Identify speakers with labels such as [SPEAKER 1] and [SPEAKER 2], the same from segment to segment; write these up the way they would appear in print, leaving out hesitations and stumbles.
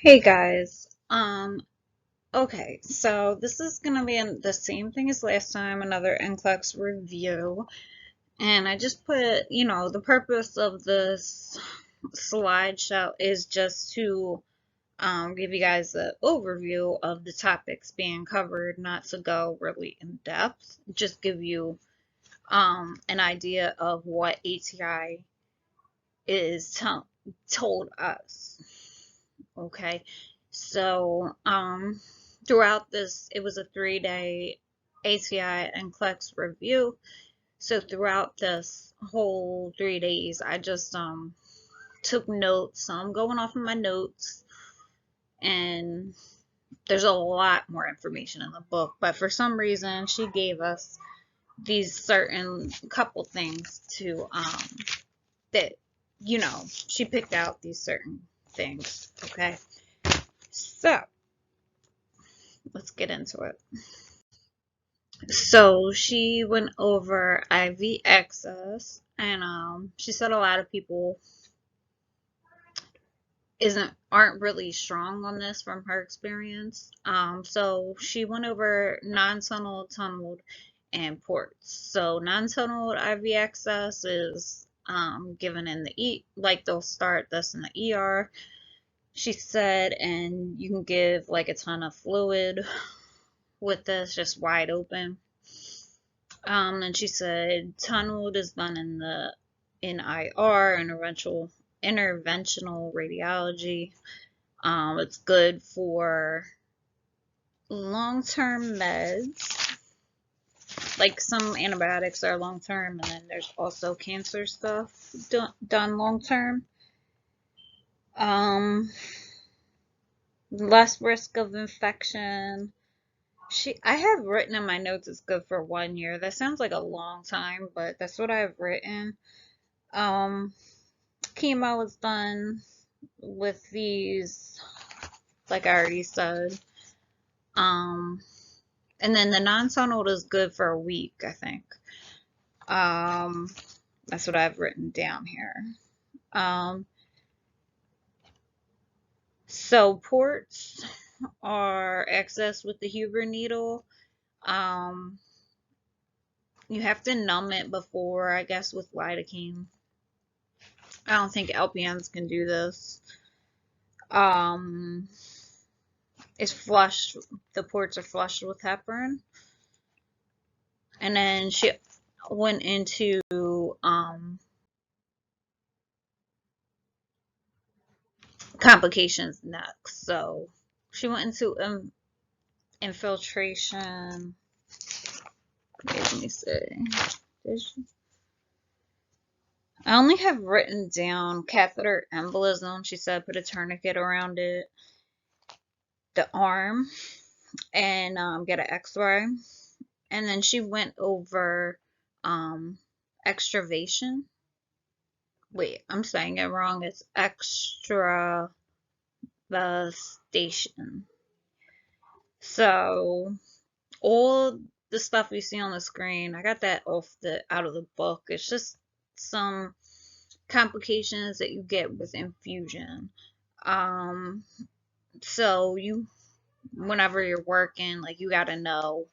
[SPEAKER 1] Hey guys, okay, so this is gonna be the same thing as last time, another NCLEX review, and I just put, the purpose of this slideshow is just to give you guys an overview of the topics being covered, not to go really in depth, just give you an idea of what ATI is told us. Okay, so throughout this, it was a 3-day ATI and NCLEX review. So throughout this whole 3 days, I just took notes. So I'm going off of my notes, and there's a lot more information in the book. But for some reason, she gave us these certain couple things to that she picked out these certain things. Okay, so let's get into it. So she went over IV access, and she said a lot of people aren't really strong on this from her experience. So she went over non-tunneled, tunneled, and ports. So non-tunneled IV access is given in the like they'll start this in the ER. She said, and you can give like a ton of fluid with this, just wide open. And she said tunneled is done in the IR, interventional radiology. It's good for long-term meds. Like some antibiotics are long-term, and then there's also cancer stuff done long-term. Less risk of infection. I have written in my notes it's good for 1 year. That sounds like a long time, but that's what I've written. Chemo is done with these, like I already said. And then the non-tunneled is good for a week, I think. That's what I've written down here. So ports are accessed with the Huber needle. You have to numb it before, I guess, with lidocaine. I don't think LPNs can do this. It's flushed. The ports are flushed with heparin. And then she went into complications next. So she went into infiltration. Let me see. I only have written down catheter embolism. She said put a tourniquet around it, the arm, and get an X-ray. And then she went over extravasation. Wait, I'm saying it wrong. It's extravasation. So all the stuff you see on the screen, I got that out of the book. It's just some complications that you get with infusion. So whenever you're working, like you gotta know,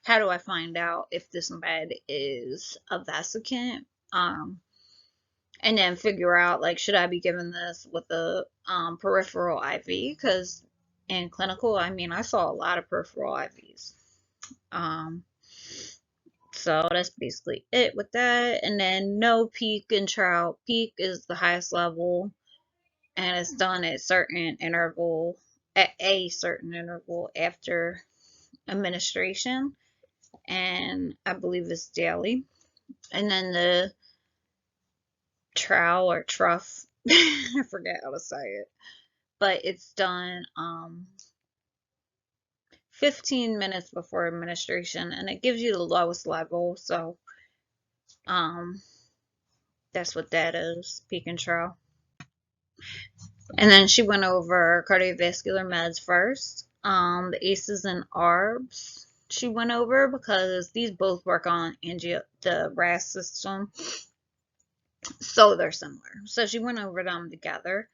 [SPEAKER 1] how do I find out if this med is a vesicant? And then figure out, like, should I be giving this with a peripheral IV? Because in clinical, I mean, I saw a lot of peripheral IVs. So that's basically it with that. And then no peak and TROUGH. Peak is the highest level, and it's done at a certain interval after administration, and I believe it's daily. And then the TROUGH or TROUGH, I forget how to say it, but it's done 15 minutes before administration, and it gives you the lowest level. So that's what that is, peak and TROUGH. And then she went over cardiovascular meds first. The ACEs and ARBs she went over because these both work on the RAS system, so they're similar. So she went over them together.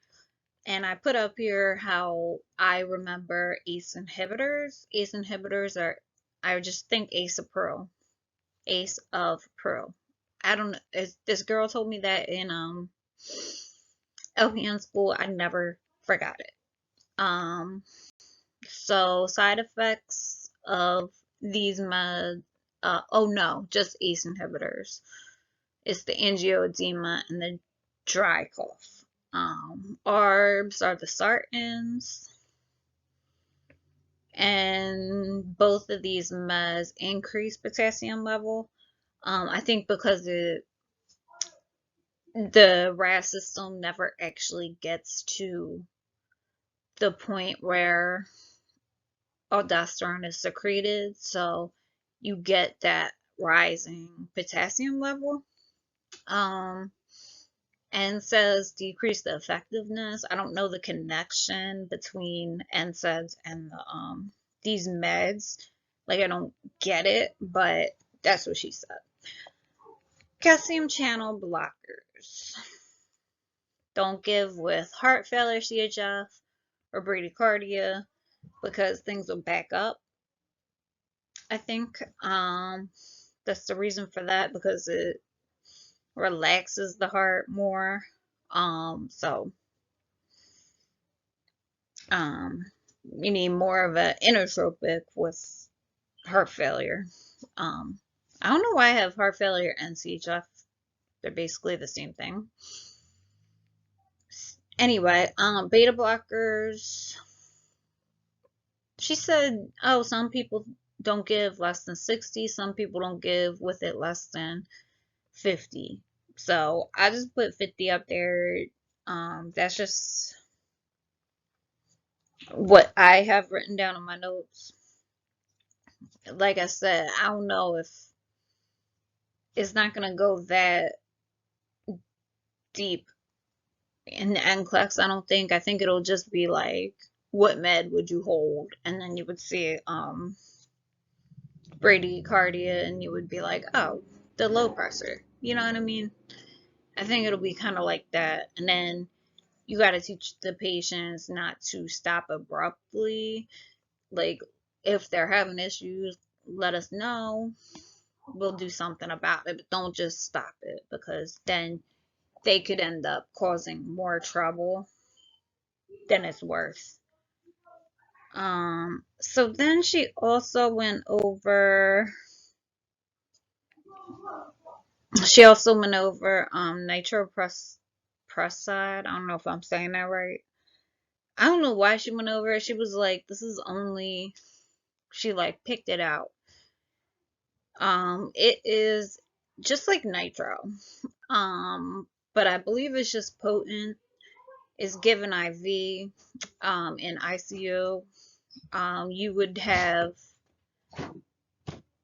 [SPEAKER 1] And I put up here how I remember ACE inhibitors. ACE inhibitors are, I just think ACE of Pearl. Ace of Pearl. I don't know. This girl told me that in LPN school. I never forgot it. So side effects of these meds, oh no, just ACE inhibitors. It's the angioedema and the dry cough. ARBs are the STATINs. And both of these meds increase potassium level. I think because the RAS system never actually gets to the point where aldosterone is secreted, so you get that rising potassium level. And says decrease the effectiveness. I don't know the connection between NSAIDs and these meds. Like, I don't get it, but that's what she said. Calcium channel blockers. Don't give with heart failure, CHF, or bradycardia, because things will back up. I think that's the reason for that, because it relaxes the heart more. So you need more of an inotropic with heart failure. I don't know why I have heart failure and CHF. They're basically the same thing. Anyway, beta blockers. She said, oh, some people don't give less than 60. Some people don't give with it less than 50. So I just put 50 up there. That's just what I have written down in my notes. Like I said, I don't know if it's not going to go that deep in the NCLEX. I don't think. I think it'll just be like, what med would you hold? And then you would see bradycardia, and you would be like, oh, the low pressure. You know what I mean? I think it'll be kind of like that. And then you got to teach the patients not to stop abruptly. Like, if they're having issues, let us know. We'll do something about it, but don't just stop it, because then they could end up causing more trouble than it's worth. So then she also went over nitroprusside. I don't know if I'm saying that right. I don't know why she went over it. She was like, this is only, she like picked it out. It is just like nitro. But I believe it's just potent. It's given IV in ICU. You would have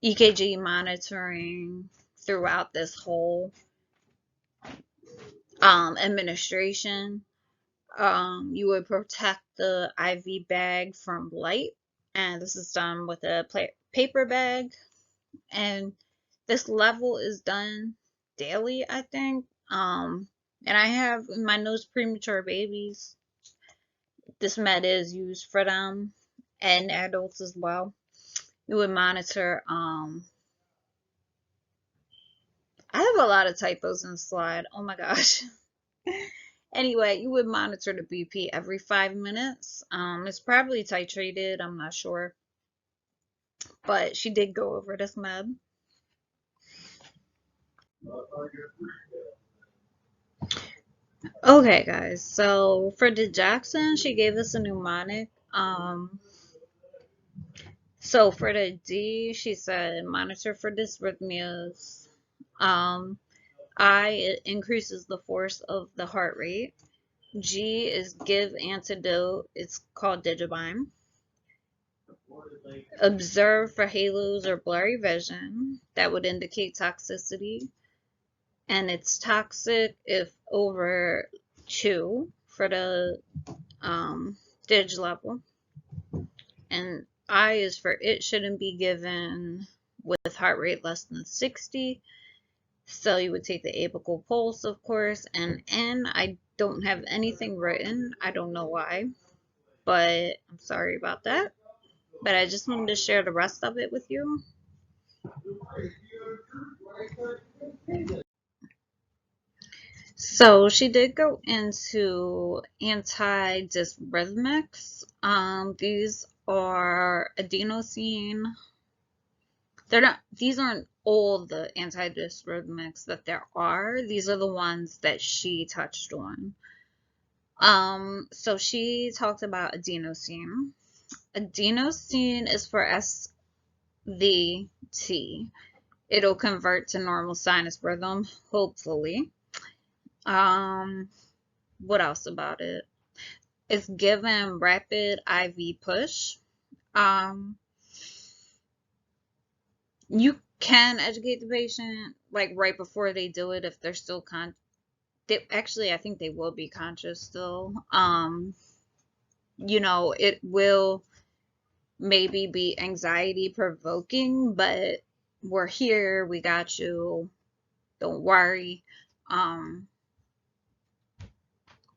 [SPEAKER 1] EKG monitoring throughout this whole administration. You would protect the IV bag from light, and this is done with a paper bag. And this level is done daily, I think. And I have in my notes premature babies. This med is used for them and adults as well. You would monitor. I have a lot of typos in the slide. Oh my gosh. Anyway, you would monitor the BP every 5 minutes. It's probably titrated. I'm not sure. But she did go over this med. Okay, guys. So for digoxin, she gave us a mnemonic. So for the D, she said monitor for dysrhythmias. I, it increases the force of the heart rate. G is give antidote. It's called Digibime. Observe for halos or blurry vision. That would indicate toxicity. And it's toxic if over 2 for the dig level. And I is for it shouldn't be given with heart rate less than 60. So you would take the apical pulse, of course. And N, I don't have anything written. I don't know why, but I'm sorry about that. But I just wanted to share the rest of it with you. So she did go into antidysrhythmics. These are adenosine. They're not, these aren't all the antidysrhythmics that there are. These are the ones that she touched on. So she talked about adenosine. Adenosine is for SVT. It'll convert to normal sinus rhythm, hopefully. What else about it? It's given rapid IV push. Um, you can educate the patient like right before they do it if they're still actually I think they will be conscious still. It will maybe be anxiety provoking, but we're here, we got you, don't worry.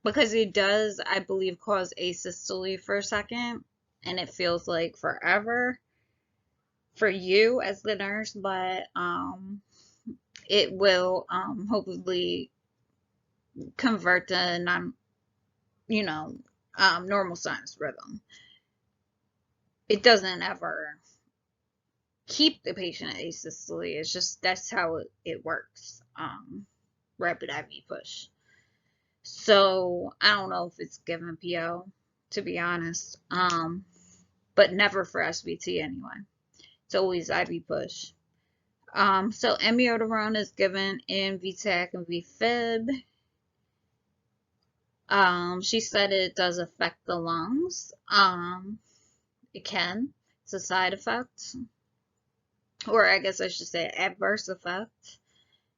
[SPEAKER 1] Because it does, I believe, cause asystole for a second, and it feels like forever for you as the nurse, but it will hopefully convert to normal sinus rhythm. It doesn't ever keep the patient at asystole. It's just that's how it works. Rapid IV push. So I don't know if it's given PO, to be honest. But never for SVT anyway. It's always IV push. So amiodarone is given in VTAC and VFib. She said it does affect the lungs. It can. It's a side effect, or I guess I should say adverse effect,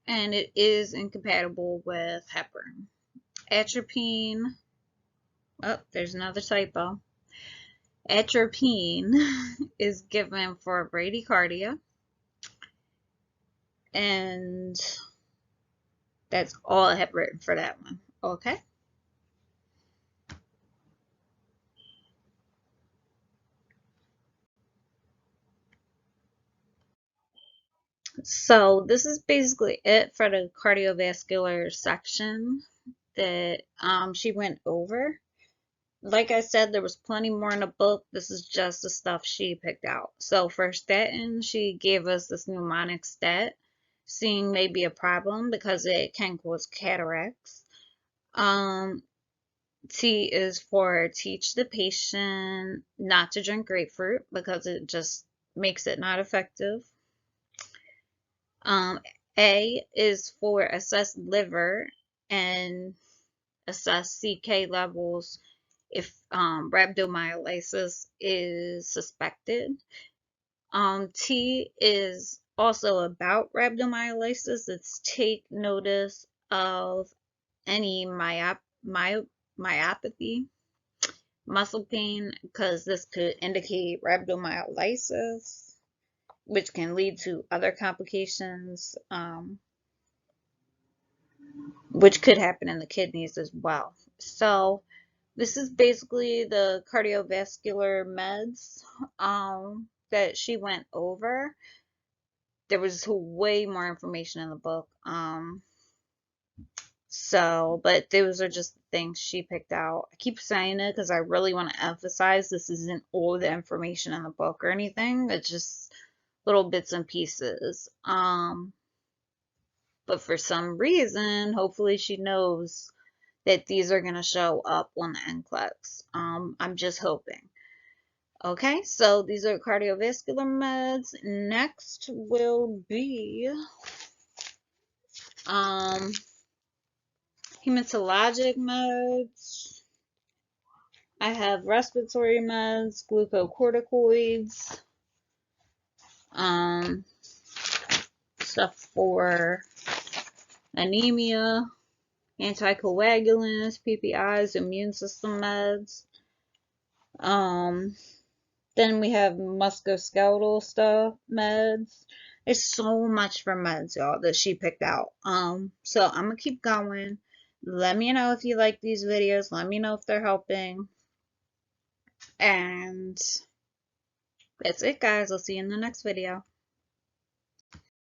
[SPEAKER 1] and it is incompatible with heparin. Atropine. Oh, there's another typo. Atropine is given for bradycardia, and that's all I have written for that one. Okay. So this is basically it for the cardiovascular section that she went over. Like I said, there was plenty more in the book. This is just the stuff she picked out. So for statin, she gave us this mnemonic stat, seeing may be a problem because it can cause cataracts. T is for teach the patient not to drink grapefruit because it just makes it not effective. A is for assess liver and assess CK levels if rhabdomyolysis is suspected. T is also about rhabdomyolysis. It's take notice of any myopathy, muscle pain, because this could indicate rhabdomyolysis, which can lead to other complications, which could happen in the kidneys as well. So this is basically the cardiovascular meds that she went over. There was way more information in the book. But those are just the things she picked out. I keep saying it because I really want to emphasize this isn't all the information in the book or anything. It's just little bits and pieces. But for some reason, hopefully she knows that these are going to show up on the NCLEX. I'm just hoping. Okay, so these are cardiovascular meds. Next will be hematologic meds. I have respiratory meds, glucocorticoids, stuff for anemia, anticoagulants, PPIs, immune system meds. Then we have musculoskeletal stuff, meds. There's so much for meds, y'all, that she picked out. So I'm gonna keep going. Let me know if you like these videos. Let me know if they're helping. And that's it, guys. I'll see you in the next video.